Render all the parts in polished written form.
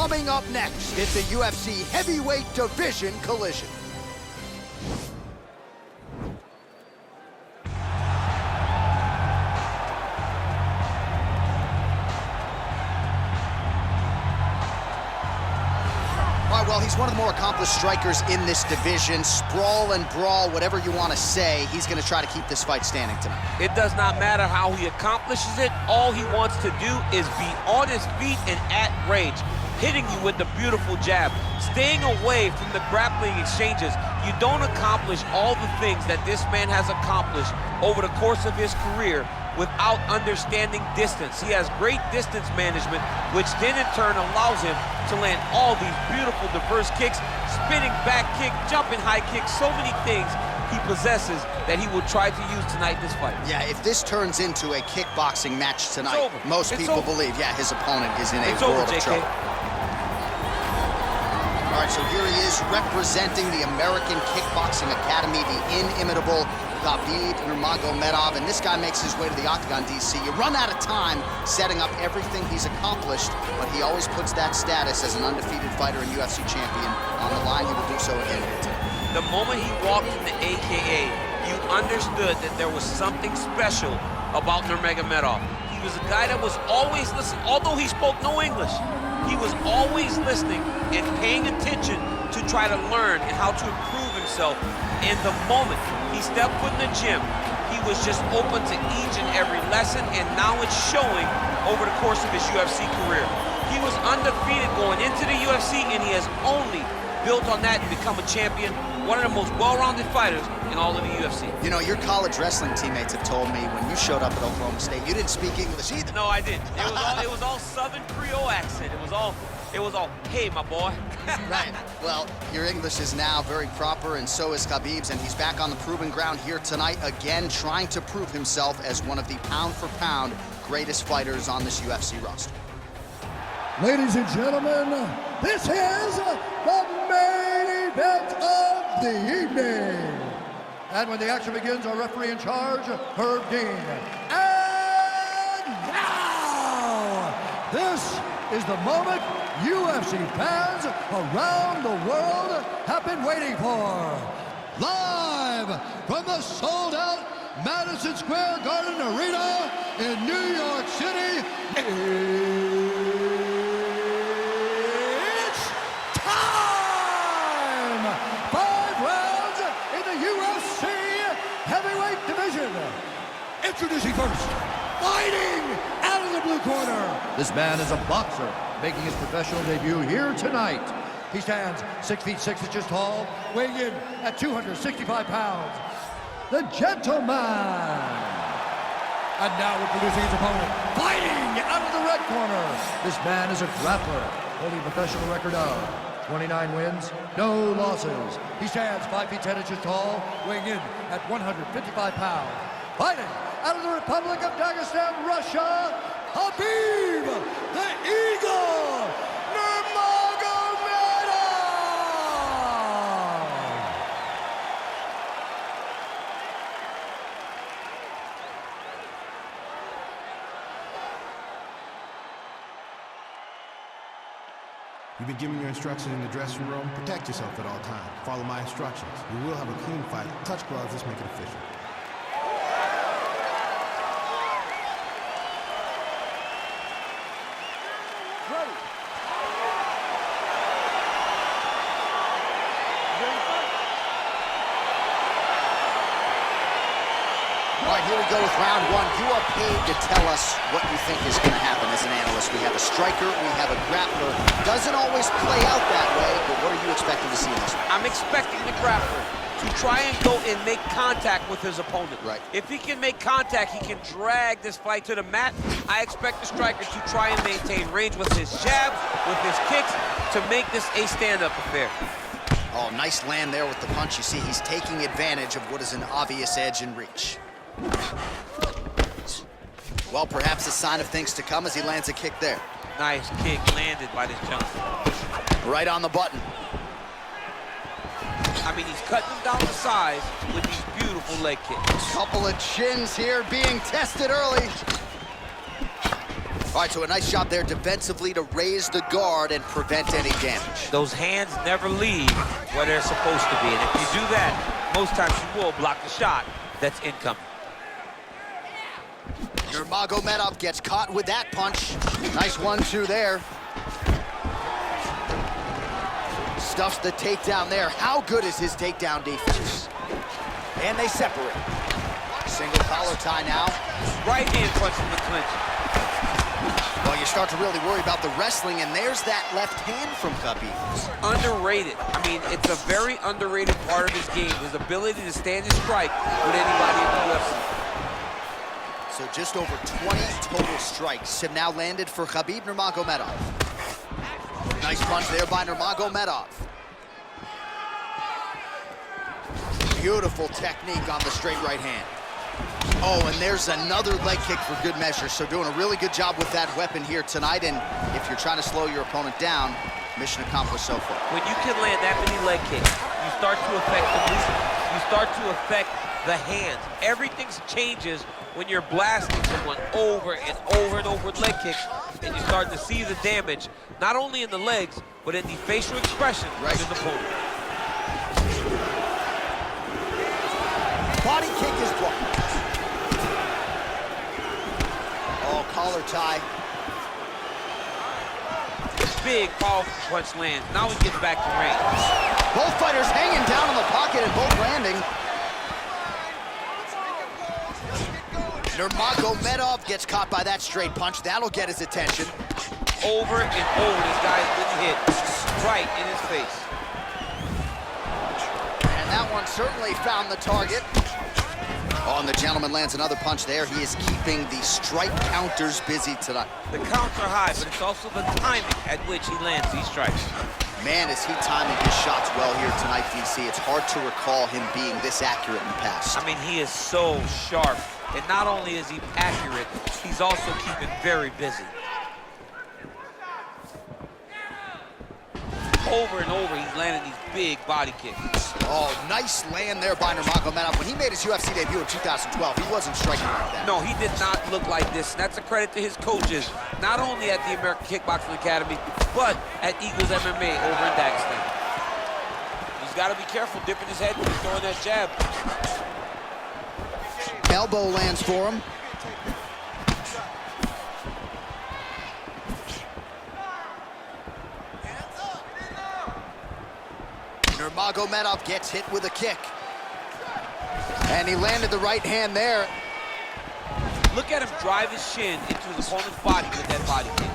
Coming up next, it's a UFC heavyweight division collision. Well, he's one of the more accomplished strikers in this division. Sprawl and brawl, whatever you want to say, he's going to try to keep this fight standing tonight. It does not matter how he accomplishes it. All he wants to do is be on his feet and at range, hitting you with the beautiful jab, staying away from the grappling exchanges. You don't accomplish all the things that this man has accomplished over the course of his career without understanding distance. He has great distance management, which then in turn allows him to land all these beautiful diverse kicks, spinning back kick, jumping high kicks, so many things he possesses that he will try to use tonight in this fight. Yeah, if this turns into a kickboxing match tonight, most people believe, yeah, his opponent is in a world of trouble. All right, so here he is representing the American Kickboxing Academy, the inimitable Khabib Nurmagomedov, and this guy makes his way to the Octagon, DC. You run out of time setting up everything he's accomplished, but he always puts that status as an undefeated fighter and UFC champion on the line. He will do so again today. The moment he walked in the AKA, you understood that there was something special about Nurmagomedov. He was a guy that was always listening, although he spoke no English. He was always listening and paying attention to try to learn and how to improve himself. And the moment he stepped foot in the gym, he was just open to each and every lesson, and now it's showing over the course of his UFC career. He was undefeated going into the UFC, and he has only built on that and become a champion, one of the most well-rounded fighters in all of the UFC. You know, your college wrestling teammates have told me when you showed up at Oklahoma State, you didn't speak English either. No, I didn't. It was all Southern Creole accent. It was all, hey, my boy. Right. Well, your English is now very proper, and so is Khabib's, and he's back on the proving ground here tonight, again, trying to prove himself as one of the pound-for-pound greatest fighters on this UFC roster. Ladies and gentlemen, this is the main event of the evening. And when the action begins, our referee in charge, Herb Dean. And now, this is the moment UFC fans around the world have been waiting for. Live from the sold-out Madison Square Garden Arena in New York City, it's time! 5 rounds in the UFC heavyweight division. Introducing first, fighting out of the blue corner. This man is a boxer, making his professional debut here tonight. He stands 6 feet 6 inches tall, weighing in at 265 pounds. The Gentleman. And now introducing his opponent, fighting out of the red corner. This man is a grappler, holding a professional record of 29 wins, no losses. He stands 5 feet 10 inches tall, weighing in at 155 pounds. Fighting out of the Republic of Dagestan, Russia, Khabib, the Eagle, Nurmagomedov! You've been given your instructions in the dressing room. Protect yourself at all times. Follow my instructions. You will have a clean fight. Touch gloves, let's make it official. All right, here we go with round one. You are paid to tell us what you think is going to happen as an analyst. We have a striker, we have a grappler. Doesn't always play out that way, but what are you expecting to see in this one? I'm expecting the grappler to try and go and make contact with his opponent. Right. If he can make contact, he can drag this fight to the mat. I expect the striker to try and maintain range with his jabs, with his kicks, to make this a stand-up affair. Oh, nice land there with the punch. You see, he's taking advantage of what is an obvious edge and reach. Well, perhaps a sign of things to come as he lands a kick there. Nice kick landed by this gentleman. Right on the button. I mean, he's cutting him down to size with these beautiful leg kicks. Couple of chins here being tested early. All right, so a nice job there defensively to raise the guard and prevent any damage. Those hands never leave where they're supposed to be. And if you do that, most times you will block the shot that's incoming. Nurmagomedov gets caught with that punch. Nice 1-2 there. Stuffs the takedown there. How good is his takedown defense? And they separate. Single collar tie now. Right hand punch in the clinch. Well, you start to really worry about the wrestling, and there's that left hand from Khabib. Underrated. I mean, it's a very underrated part of his game, his ability to stand and strike with anybody in the UFC. So just over 20 total strikes have now landed for Khabib Nurmagomedov. Nice punch there by Nurmagomedov. Beautiful technique on the straight right hand. Oh, and there's another leg kick for good measure. So doing a really good job with that weapon here tonight. And if you're trying to slow your opponent down, mission accomplished so far. When you can land that many leg kicks, you start to affect the movement. You start to affect the hands. Everything changes when you're blasting someone over and over and over with leg kicks, and you start to see the damage, not only in the legs, but in the facial expression of his opponent. Body kick is blocked. Oh, collar tie. Big, powerful punch lands. Now he gets back to range. Both fighters hanging down in the pocket and both landing. Nurmagomedov gets caught by that straight punch. That'll get his attention. Over and over, this guy's been hit right in his face. And that one certainly found the target. Oh, and the gentleman lands another punch there. He is keeping the strike counters busy tonight. The counts are high, but it's also the timing at which he lands these strikes. Man, is he timing his shots well here tonight, DC. It's hard to recall him being this accurate in the past. I mean, he is so sharp. And not only is he accurate, he's also keeping very busy. Over and over, he's landing these big body kicks. Oh, nice land there by Nurmagomedov. When he made his UFC debut in 2012, he wasn't striking like that. No, he did not look like this. And that's a credit to his coaches, not only at the American Kickboxing Academy, but at Eagles MMA over in Dagestan. He's got to be careful dipping his head when he's throwing that jab. Elbow lands for him. Nurmagomedov gets hit with a kick. And he landed the right hand there. Look at him drive his shin into his opponent's body with that body kick.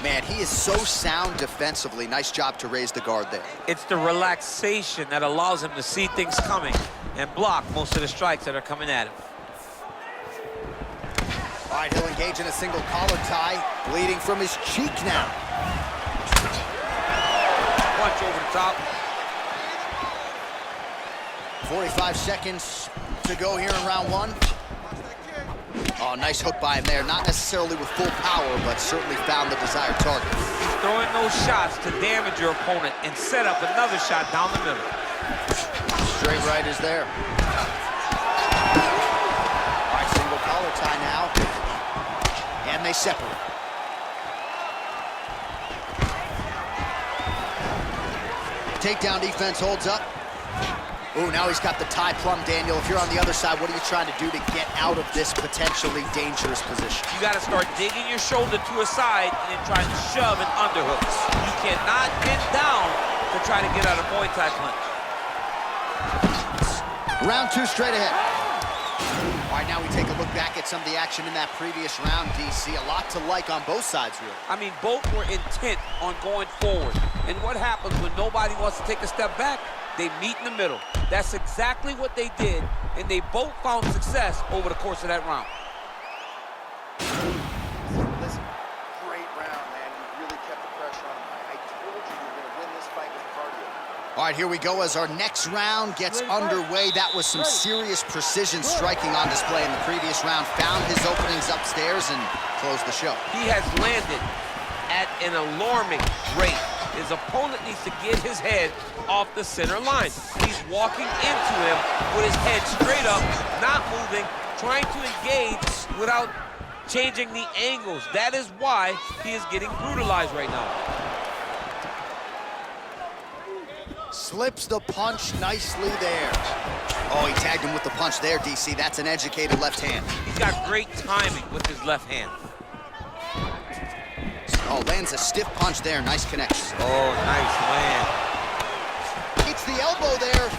Man, he is so sound defensively. Nice job to raise the guard there. It's the relaxation that allows him to see things coming and block most of the strikes that are coming at him. All right, he'll engage in a single collar tie, bleeding from his cheek now. Punch over the top. 45 seconds to go here in round one. Oh, nice hook by him there. Not necessarily with full power, but certainly found the desired target. He's throwing those shots to damage your opponent and set up another shot down the middle. Straight right is there. All right, single collar tie now. And they separate. Takedown defense holds up. Ooh, now he's got the tie plumb, Daniel. If you're on the other side, what are you trying to do to get out of this potentially dangerous position? You got to start digging your shoulder to a side and then trying to shove and underhooks. You cannot bend down to try to get out a Muay Thai punch. Round two straight ahead. All right, now we take a look back at some of the action in that previous round, DC. A lot to like on both sides, really. I mean, both were intent on going forward. And what happens when nobody wants to take a step back? They meet in the middle. That's exactly what they did, and they both found success over the course of that round. Listen, great round, man. You really kept the pressure on him. I told you were going to win this fight with cardio. All right, here we go as our next round gets underway. That was some serious precision striking on display in the previous round. Found his openings upstairs and closed the show. He has landed at an alarming rate. His opponent needs to get his head off the center line. He's walking into him with his head straight up, not moving, trying to engage without changing the angles. That is why he is getting brutalized right now. Slips the punch nicely there. Oh, he tagged him with the punch there, DC. That's an educated left hand. He's got great timing with his left hand. Oh, lands a stiff punch there. Nice connection. Oh, nice land. Hits the elbow there.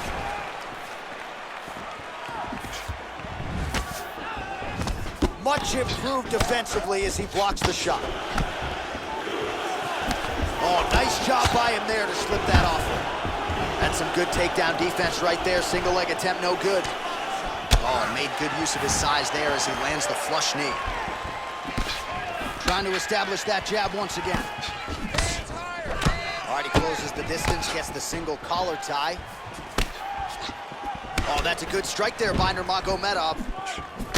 Much improved defensively as he blocks the shot. Oh, nice job by him there to slip that off him. That's some good takedown defense right there. Single leg attempt, no good. Oh, made good use of his size there as he lands the flush knee. Trying to establish that jab once again. All right, he closes the distance, gets the single collar tie. Oh, that's a good strike there by Nurmagomedov.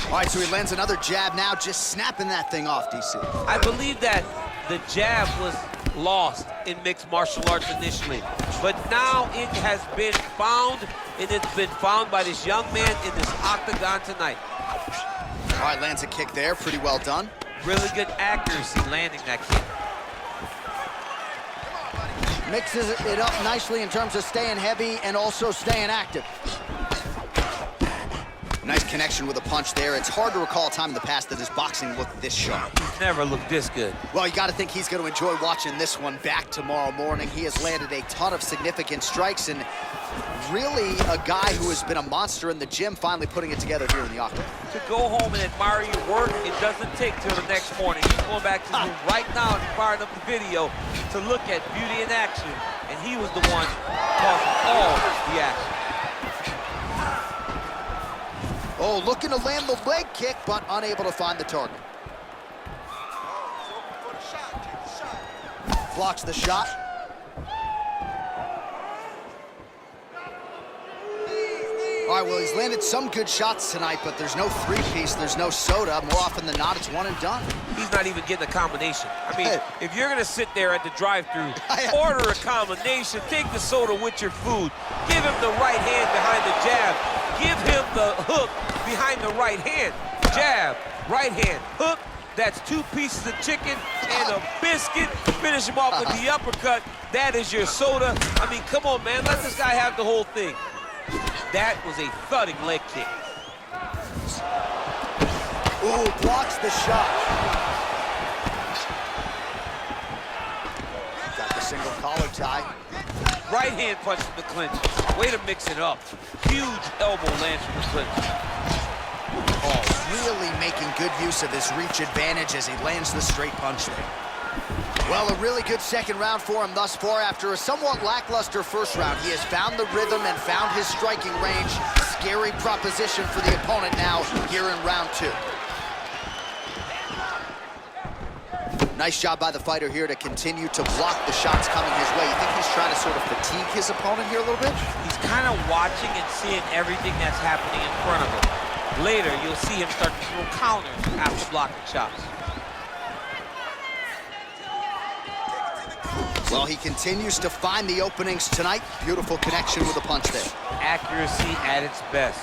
All right, so he lands another jab now, just snapping that thing off, DC. I believe that the jab was lost in mixed martial arts initially, but now it has been found, and it's been found by this young man in this octagon tonight. All right, lands a kick there, pretty well done. Really good accuracy landing that kick. Mixes it up nicely in terms of staying heavy and also staying active. Nice connection with a punch there. It's hard to recall a time in the past that his boxing looked this sharp. He's never looked this good. Well, you got to think he's going to enjoy watching this one back tomorrow morning. He has landed a ton of significant strikes and really a guy who has been a monster in the gym, finally putting it together here in the octagon. To go home and admire your work, it doesn't take till the next morning. He's going back to the room right now and firing up the video to look at beauty in action, and he was the one causing all the action. Oh, looking to land the leg kick, but unable to find the target. Blocks the shot. All right, well, he's landed some good shots tonight, but there's no three-piece, there's no soda. More often than not, it's one and done. He's not even getting a combination. I mean, if you're gonna sit there at the drive-thru, order a combination, take the soda with your food, give him the right hand behind the jab, give him the hook behind the right hand. Jab, right hand, hook. That's 2 pieces of chicken and a biscuit. Finish him off with the uppercut. That is your soda. I mean, come on, man. Let this guy have the whole thing. That was a thudding leg kick. Ooh, blocks the shot. Got the single collar tie. Right hand punch from the clinch. Way to mix it up. Huge elbow lands from the clinch. Oh, really making good use of his reach advantage as he lands the straight punch there. Well, a really good second round for him thus far. After a somewhat lackluster first round, he has found the rhythm and found his striking range. Scary proposition for the opponent now here in round 2. Nice job by the fighter here to continue to block the shots coming his way. You think he's trying to sort of fatigue his opponent here a little bit? He's kind of watching and seeing everything that's happening in front of him. Later, you'll see him start to throw counters after blocking shots. Well, he continues to find the openings tonight. Beautiful connection with a punch there. Accuracy at its best.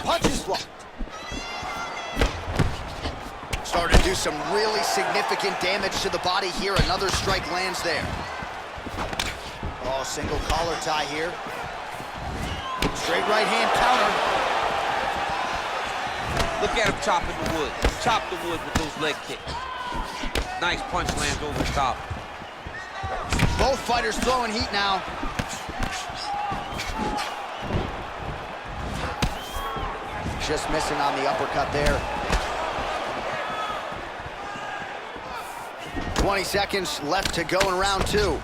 Punch is blocked. Starting to do some really significant damage to the body here. Another strike lands there. Oh, single collar tie here. Straight right hand counter. Look at him chopping the wood. Chop the wood with those leg kicks. Nice punch lands over the top. Both fighters throwing heat now. Just missing on the uppercut there. 20 seconds left to go in round 2.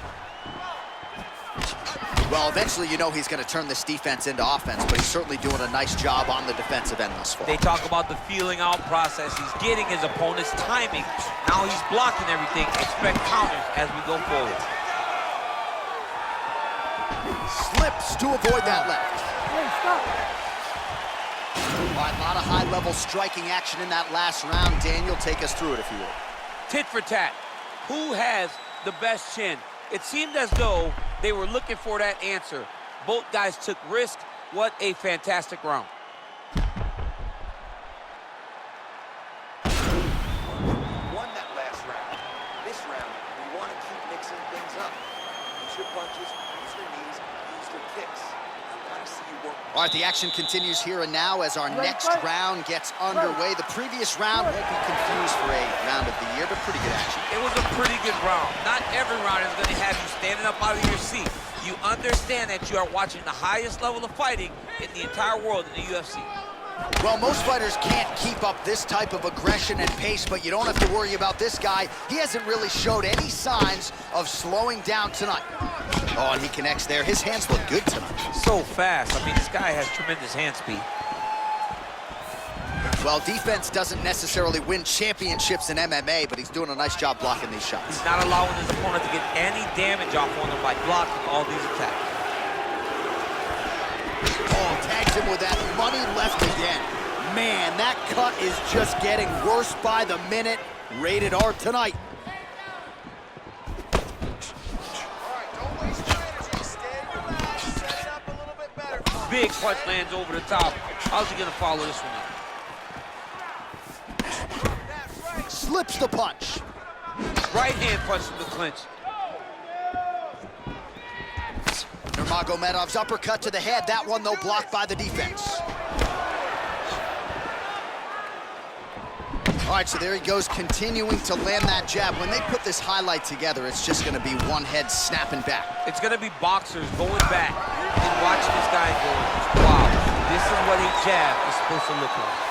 Well, eventually you know he's going to turn this defense into offense, but he's certainly doing a nice job on the defensive end thus far. They talk about the feeling out process. He's getting his opponent's timing. Now he's blocking everything. Expect counters as we go forward. Slips to avoid that left. Hey, stop. All right, a lot of high-level striking action in that last round. Daniel, take us through it if you will. Tit for tat. Who has the best chin? It seemed as though they were looking for that answer. Both guys took risk. What a fantastic round. Won that last round. This round, we want to keep mixing things up. Use your punches, use your knees, use your kicks. I want to see you work. All right, the action continues here and now as our next round gets underway. The previous round won't be confused for a round of the year, but pretty good action. It was a pretty good round. Not every round is going to have you standing up out of your seat. You understand that you are watching the highest level of fighting in the entire world in the UFC. Well, most fighters can't keep up this type of aggression and pace, but you don't have to worry about this guy. He hasn't really showed any signs of slowing down tonight. Oh, and he connects there. His hands look good tonight. So fast. I mean, this guy has tremendous hand speed. Well, defense doesn't necessarily win championships in MMA, but he's doing a nice job blocking these shots. He's not allowing his opponent to get any damage off on him by blocking all these attacks. Oh, tags him with that money left again. Man, that cut is just getting worse by the minute. Rated R tonight. Big punch lands over the top. How's he gonna follow this one up? Slips the punch. Right hand punch from the clinch. Nurmagomedov's uppercut to the head. That one, though, blocked by the defense. All right, so there he goes, continuing to land that jab. When they put this highlight together, it's just gonna be one head snapping back. It's gonna be boxers going back and watching this guy go, wow, this is what a jab is supposed to look like.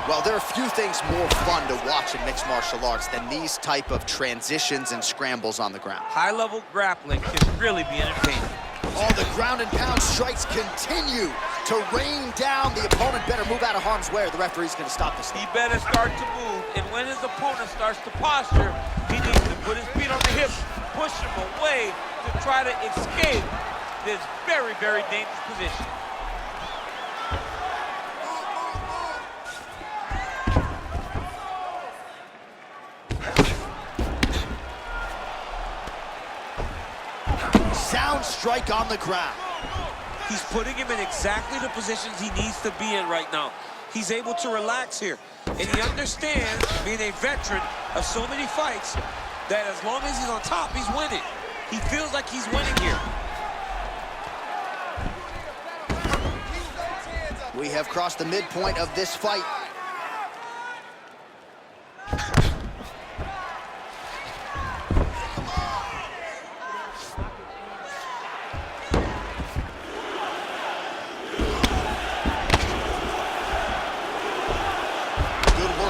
Well, there are few things more fun to watch in mixed martial arts than these type of transitions and scrambles on the ground. High-level grappling can really be entertaining. All the ground and pound strikes continue to rain down. The opponent better move out of harm's way or the referee's going to stop this. He better start to move, and when his opponent starts to posture, he needs to put his feet on the hips, push him away to try to escape this very, very dangerous position. Sound strike on the ground. He's putting him in exactly the positions he needs to be in right now. He's able to relax here. And he understands, being a veteran of so many fights, that as long as he's on top, he's winning. He feels like he's winning here. We have crossed the midpoint of this fight.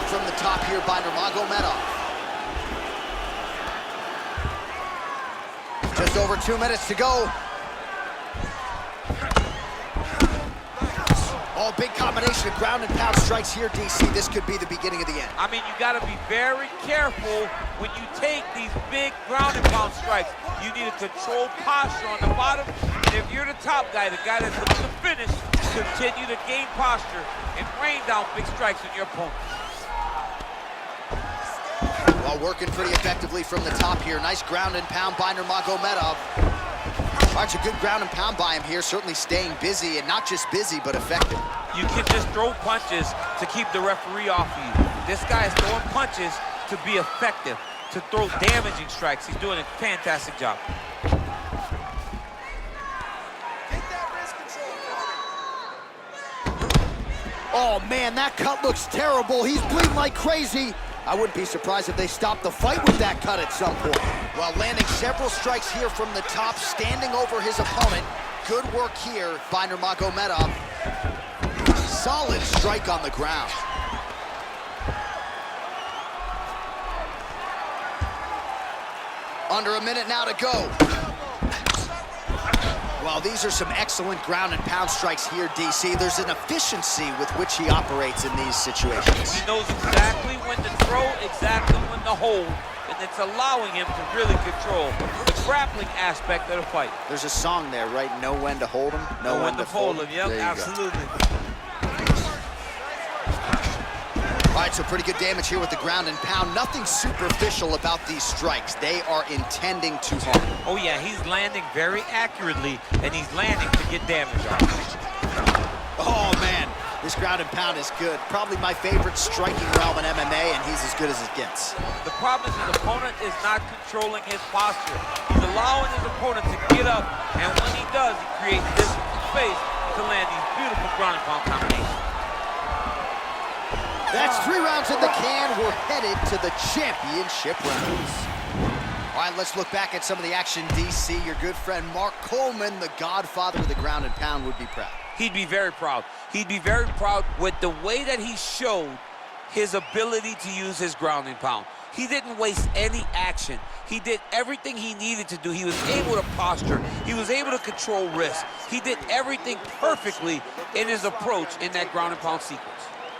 From the top here by Nurmagomedov. Just over 2 minutes to go. Oh, big combination of ground and pound strikes here, DC. This could be the beginning of the end. I mean, you got to be very careful when you take these big ground and pound strikes. You need a controlled posture on the bottom. And if you're the top guy, the guy that's looking to finish, continue to gain posture and rain down big strikes on your opponent. Well, working pretty effectively from the top here. Nice ground and pound by Nurmagomedov. All right, a good ground and pound by him here. Certainly staying busy, and not just busy, but effective. You can just throw punches to keep the referee off of you. This guy is throwing punches to be effective, to throw damaging strikes. He's doing a fantastic job. Oh, man, that cut looks terrible. He's bleeding like crazy. I wouldn't be surprised if they stopped the fight with that cut at some point. While landing several strikes here from the top, standing over his opponent. Good work here by Nurmagomedov. Solid strike on the ground. Under a minute now to go. Well, these are some excellent ground and pound strikes here, DC. There's an efficiency with which he operates in these situations. He knows exactly when to throw, exactly when to hold, and it's allowing him to really control the grappling aspect of the fight. There's a song there, right? Know when to hold him, know when to fold him. Yep, absolutely. All right, right, so pretty good damage here with the ground and pound. Nothing superficial about these strikes. They are intending to harm. Oh yeah, he's landing very accurately, and he's landing to get damage on. Oh man, this ground and pound is good. Probably my favorite striking realm in MMA, and he's as good as it gets. The problem is his opponent is not controlling his posture. He's allowing his opponent to get up, and when he does, he creates this space to land these beautiful ground and pound combinations. That's 3 rounds in the can. We're headed to the championship rounds. All right, let's look back at some of the action, DC. Your good friend Mark Coleman, the godfather of the ground and pound, would be proud. He'd be very proud. He'd be very proud with the way that he showed his ability to use his ground and pound. He didn't waste any action. He did everything he needed to do. He was able to posture. He was able to control wrist. He did everything perfectly in his approach in that ground and pound sequence.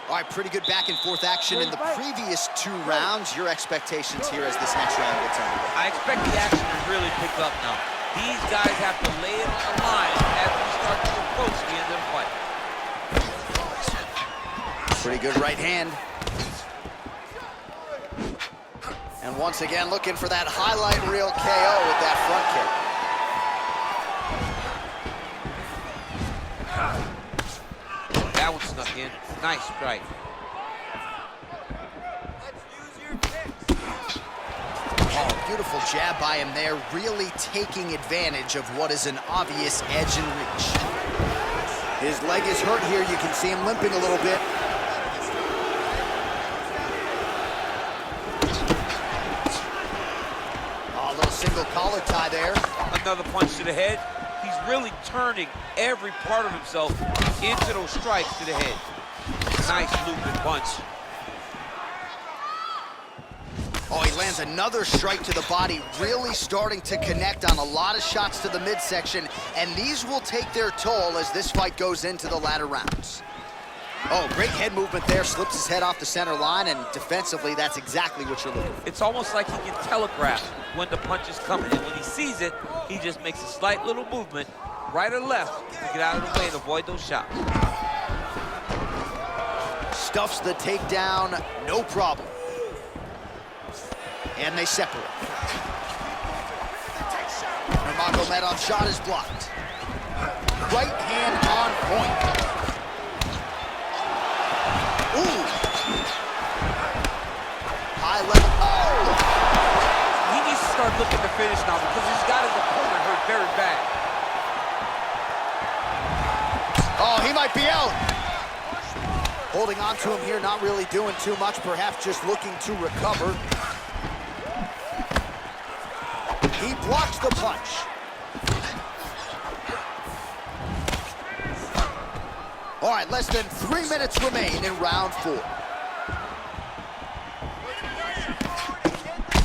All right, pretty good back and forth action in the previous 2 rounds. Your expectations here as this next round gets underway? I expect the action to really pick up now. These guys have to lay it on the line as we start to approach the end of the fight. Pretty good right hand. And once again, looking for that highlight reel KO with that front kick. That one snuck in. Nice strike. Oh, beautiful jab by him there, really taking advantage of what is an obvious edge and reach. His leg is hurt here. You can see him limping a little bit. Oh, a little single collar tie there. Another punch to the head. He's really turning every part of himself into those strikes to the head. Nice looping punch. Oh, he lands another strike to the body, really starting to connect on a lot of shots to the midsection, and these will take their toll as this fight goes into the latter rounds. Oh, great head movement there, slips his head off the center line, and defensively, that's exactly what you're looking for. It's almost like he can telegraph when the punch is coming, and when he sees it, he just makes a slight little movement, right or left, to get out of the way and avoid those shots. Stuffs the takedown, no problem. And they separate. Nurmagomedov shot is blocked. Right hand on point. Ooh. High level. Oh! He needs to start looking to finish now because he's got his opponent hurt very bad. Oh, he might be out. Holding on to him here, not really doing too much, perhaps just looking to recover. He blocks the punch. All right, less than 3 minutes remain in round 4.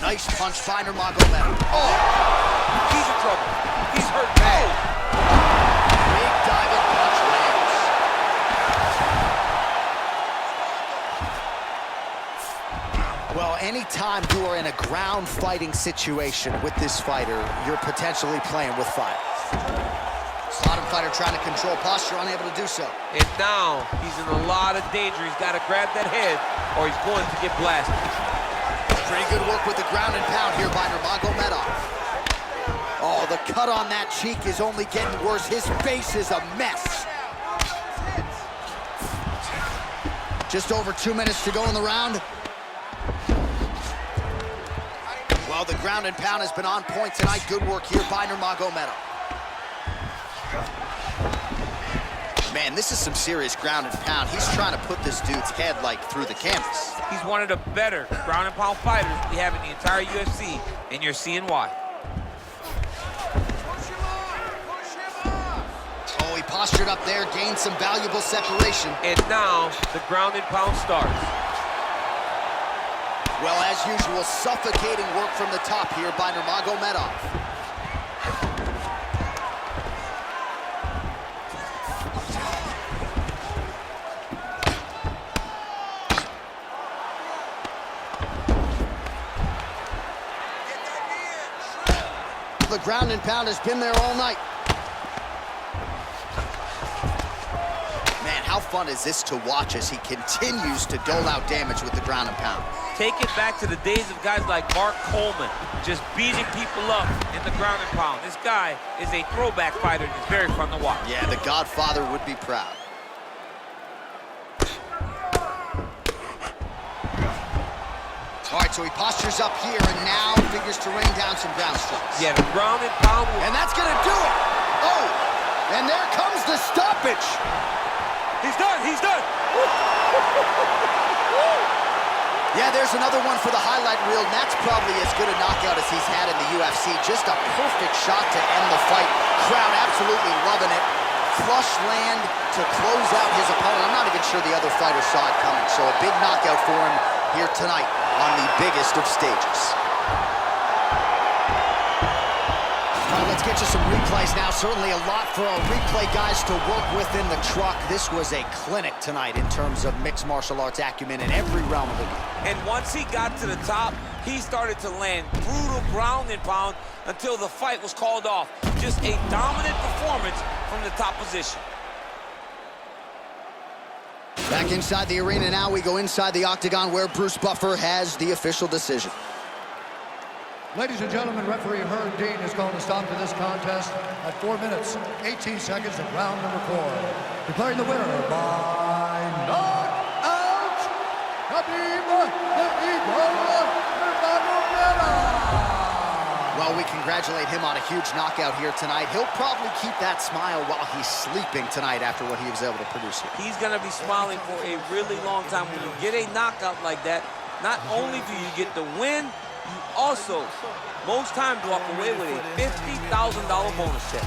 Nice punch by Nurmagomedov. Oh! He's in trouble. He's hurt bad. Big diving punch lands. Well, anytime you are in a ground fighting situation with this fighter, you're potentially playing with fire. Bottom fighter trying to control posture, unable to do so. And now he's in a lot of danger. He's got to grab that head or he's going to get blasted. Pretty good work with the ground and pound here by Nurmagomedov. Oh, the cut on that cheek is only getting worse. His face is a mess. Just over 2 minutes to go in the round. Well, the ground and pound has been on point tonight. Good work here by Nurmagomedov. Man, this is some serious ground and pound. He's trying to put this dude's head, like, through the canvas. He's one of the better ground and pound fighters we have in the entire UFC, and you're seeing why. Oh, he postured up there, gained some valuable separation. And now the ground and pound starts. Well, as usual, suffocating work from the top here by Nurmagomedov. The ground and pound has been there all night. Man, how how fun is this to watch as he continues to dole out damage with the ground and pound? Take it back to the days of guys like Mark Coleman, just beating people up in the ground and pound. This guy is a throwback fighter, and it's very fun to watch. Yeah, the Godfather would be proud. All right, so he postures up here and now figures to rain down some ground strikes. Yeah, the ground and pound. And that's gonna do it. Oh, and there comes the stoppage. He's done, he's done. Yeah, there's another one for the highlight reel, and that's probably as good a knockout as he's had in the UFC. Just a perfect shot to end the fight. Crowd absolutely loving it. Flush land to close out his opponent. I'm not even sure the other fighter saw it coming, so a big knockout for him here tonight on the biggest of stages. All right, let's get you some replays now. Certainly a lot for our replay guys to work with in the truck. This was a clinic tonight in terms of mixed martial arts acumen in every realm of the game. And once he got to the top, he started to land brutal ground and pound until the fight was called off. Just a dominant performance from the top position. Back inside the arena now, we go inside the octagon where Bruce Buffer has the official decision. Ladies and gentlemen, referee Herb Dean has called a stop to this contest at 4 minutes, 18 seconds of round number 4. Declaring the winner by knockout, Khabib Nurmagomedov. Well, we congratulate him on a huge knockout here tonight. He'll probably keep that smile while he's sleeping tonight after what he was able to produce here. He's going to be smiling for a really long time. When you get a knockout like that, not only do you get the win, you also, most times, walk away with a $50,000 bonus check.